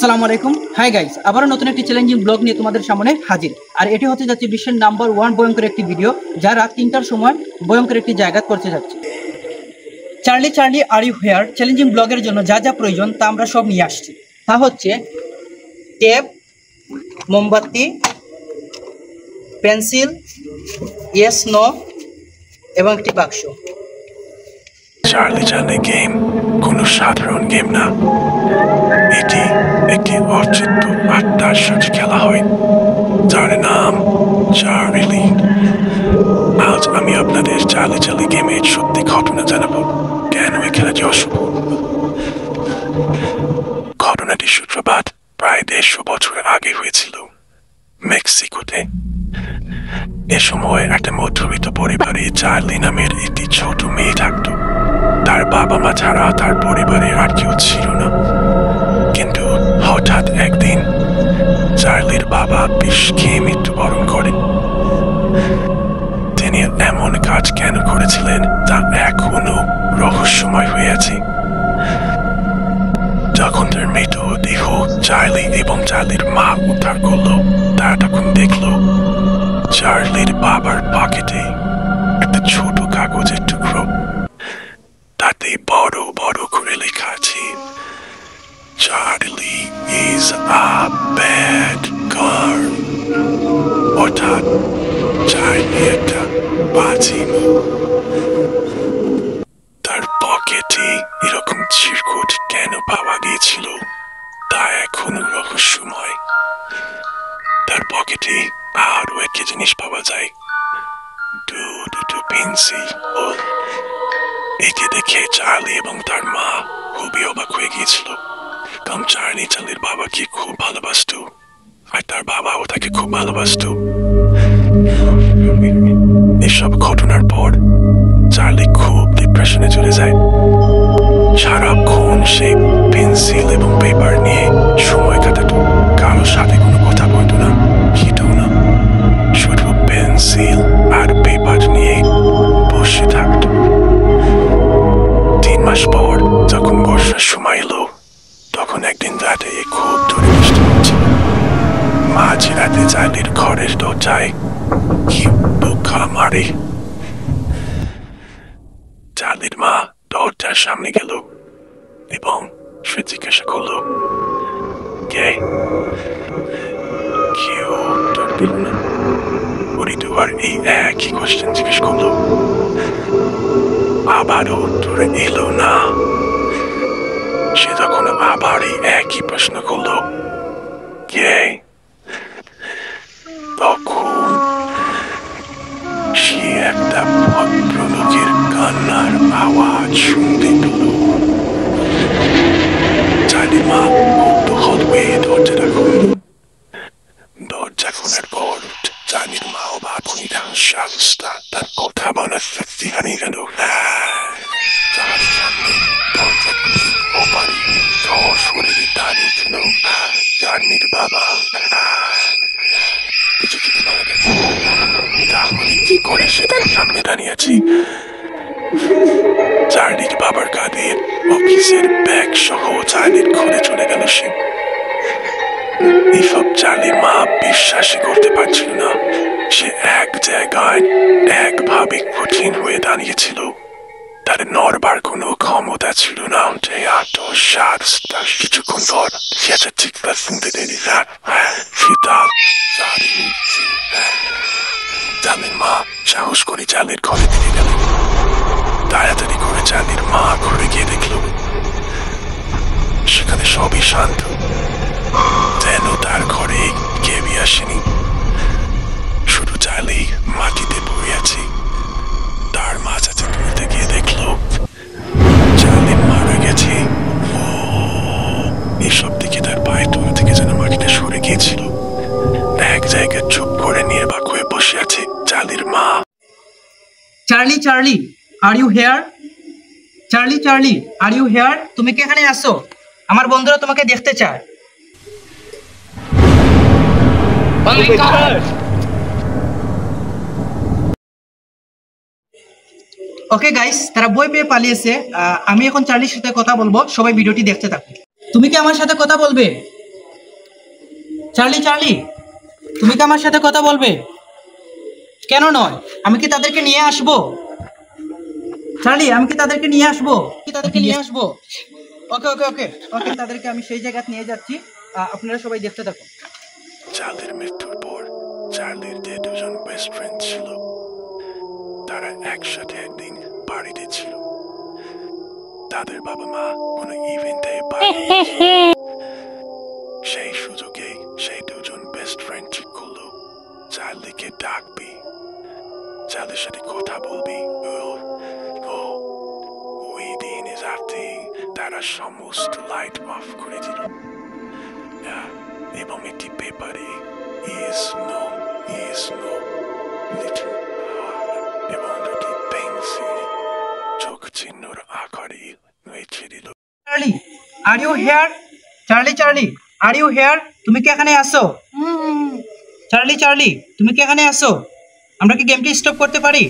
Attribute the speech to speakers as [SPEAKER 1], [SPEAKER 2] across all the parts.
[SPEAKER 1] আসসালামু আলাইকুম। Hi guys, আবারও নতুন একটি চ্যালেঞ্জিং ব্লগ নিয়ে তোমাদের সামনে হাজির। আর এটি হতে যাচ্ছে বিশ্বের নাম্বার 1 ভয়ঙ্কর একটি ভিডিও, যা রাত 3টার সময় ভয়ঙ্কর একটি জায়গা করতে যাচ্ছে। Charlie Charlie are you here challenging ব্লগের জন্য যা যা প্রয়োজন তা আমরা সব নিয়ে আসছি। তা হচ্ছে টেপ, মোমবাতি, পেন্সিল, ইয়েস নো এবং একটি বাক্স।
[SPEAKER 2] চার্লি চার্লি গেম কোনো সাধারণ গেম না, এটি একটি অচিন্ত আত্মার সাথে খেলা হয়, যার নাম চার্লি। আজ আমি আপনাদের চার্লি চার্লি গেমের সত্যি ঘটনা জানাবো, কেন এই খেলাটি অশুভ। ঘটনাটির সূত্রপাত প্রায় 150 বছর আগে হয়েছিল মেক্সিকোতে। এ সময় একটা মধ্যবিত্ত পরিবারে চার্লি নামের একটি ছোট মেয়ে থাকত। তার বাবা মা ছাড়া তার পরিবারে আর কেউ ছিল না। কিন্তু হঠাৎ একদিন চার্লির বাবা বিষ খেয়ে মৃত্যুবরণ করেন। তিনি এমন কাজ কেন করেছিলেন তা এখনো রহস্যময় হয়ে আছে। যখন তার মৃতদেহ চার্লি এবং চার্লির মা উদ্ধার করলো, তারা তখন দেখলো চার্লির বাবার পকেটে একটা ছোট কাগজের টুকরো। তাতে বড় বড় করে লেখা আছে, Charlie is a bad girl, অর্থাৎ চার্লি একটা বাজে মেয়ে। তার পকেটে এরকম চিরকুট কেন পাওয়া গিয়েছিল তা এখনো রহস্যময়। তার পকেটে আরো একটা জিনিস পাওয়া যায়, দুটো পেন্সিল। একে দেখে চার্লি এবং তার মা খুবই অবাক হয়ে গিয়েছিল, কারণ চার্লি চার্লির বাবাকে খুব ভালোবাসত, আর তার বাবাও তাকে খুব ভালোবাসত। এসব ঘটনার পর চার্লি খুব ডিপ্রেশনে চলে যায়। সারাক্ষণ সে পেন্সিল এবং পেপার নিয়ে সময় কাটাতো, কারোর সাথে কোনো কথা বলতো না, হিঁটেও না, শুধু পেন্সিল আর পেপার নিয়ে বসে থাকতো। 3 মাস পর যখন বর্ষার সময় এলো, তখন একদিন রাতে খুব জোরে বৃষ্টি হচ্ছিল। মাঝরাতে চার্লির ঘরের দরজায় কেউ টোকা মারে। চার্লির মা দরজার সামনে গেল এবং সে জিজ্ঞাসা করলো, কে? কেউ উত্তর দিল না। ওরি দুবার এই একই কোশ্চেন জিজ্ঞেস করলো, আবারও উত্তর এলো না। সে তখন আবার এই একই প্রশ্ন করলো, কে? তখন সে একটা ভদ্রলোকের কান্নার আওয়াজ শুনতে পেল। চার্লি মা কৌতূহল হয়ে দরজাটা খুলল। দরজা খোলার পর চার্লির মা অবাক হয়ে সাহসটা তার কথা বলার শক্তি হারিয়ে গেল। দরজা খুলে ওপারে শরীরে দাঁড়িয়ে ছিল চার্লির বাবা। কিছু কিছু মারা গেছে, তাহলে কি করে সে তার সামনে দাঁড়িয়ে আছি? চার্লির বাবার কাঁধে অফিসের ব্যাগ সহ চার্লির ঘরে চলে গেল সে। এইসব চার্লির মা বিশ্বাসই করতে পারছিল না। সে এক জায়গায় একভাবে কঠিন হয়ে দাঁড়িয়েছিল, তার নড়বার কোনো ক্ষমতা ছিল না। যে এত সাহসটা কিছুক্ষণ পর সে চিৎকার শুনতে দেরি না, সেটা চার্লির মা সাহস করে চার্লির ঘরে দিকে গেল। তাড়াতাড়ি করে চার্লির মা ঘরে গিয়ে দেখল সেখানে সবই শান্ত, যেন তার ঘরে কেউই আসেনি। শুধু চার্লি মাটিতে পড়ে আছে। তার মা চাচা তুলতে গিয়ে দেখলো চার্লি মারা গেছে। এসব দিকে তার পায়ের তলা থেকে যেন মাটিটা সরে গিয়েছিল। এক জায়গায় চুপ করে নির্বাক হয়ে বসে আছে চার্লির মা।
[SPEAKER 1] Charlie Charlie are you here? Charlie Charlie are you here? তুমি কি এখানে আসো? আমার বন্ধুরা তোমাকে দেখতে চায়। ওকে গাইস, তারা বই পেয়ে পালিয়েছে। আমি এখন চার্লির সাথে কথা বলবো, সবাই ভিডিওটি দেখতে থাকো। তুমি কি আমার সাথে কথা বলবে? চার্লি চার্লি, তুমি কি আমার সাথে কথা বলবে? কেন নয়, আমি কি তাদেরকে নিয়ে আসবো? চার্লি, আমি কি তাদেরকে নিয়ে আসবো? ওকে ওকে ওকে ওকে, তাদেরকে আমি সেই জায়গায় নিয়ে যাচ্ছি। আপনারা সবাই দেখতে থাকুন।
[SPEAKER 2] চার্লির মৃত্যুর পর চার্লির যে দুজন বেস্ট ফ্রেন্ড ছিল তারা একসাথে একদিন পার্টিতে ছিল। তাদের বাবা মা কোনো ইভেন্টে সেই সুযোগে সেই দুজন বেস্ট ফ্রেন্ড ঠিক করলো চার্লিকে ডাকবি, চার্লির সাথে কথা বলবি। ওই দিন রাতে তারা সমস্ত লাইট অফ করে দিল এবং একটি পেপারে ইসনো লিটল এবং দুটি পেন্সিল চোখ চিহ্নর আকারে রেখে দিল।
[SPEAKER 1] Charlie, are you here? Charlie Charlie, are you here? তুমি কি এখানে আসো? চার্লি চার্লি, তুমি কি এখানে আসো? আমরা কি গেমটি স্টপ করতে পারি?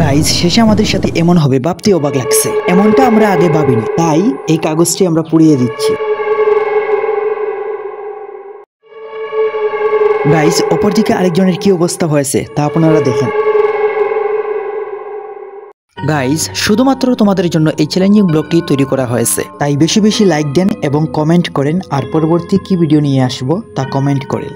[SPEAKER 3] গাইজ, শেষে আমাদের সাথে এমন হবে ভাবতে অবাক লাগছে। এমনটা আমরা আগে ভাবিনি, তাই এই কাগজটি আমরা পুড়িয়ে দিচ্ছি। গাইজ, অপরদিকে আরেকজনের কি অবস্থা হয়েছে তা আপনারা দেখেন। গাইজ, শুধুমাত্র তোমাদের জন্য এই চ্যালেঞ্জিং ব্লগটি তৈরি করা হয়েছে, তাই বেশি বেশি লাইক দেন এবং কমেন্ট করেন। আর পরবর্তী কি ভিডিও নিয়ে আসবো তা কমেন্ট করেন।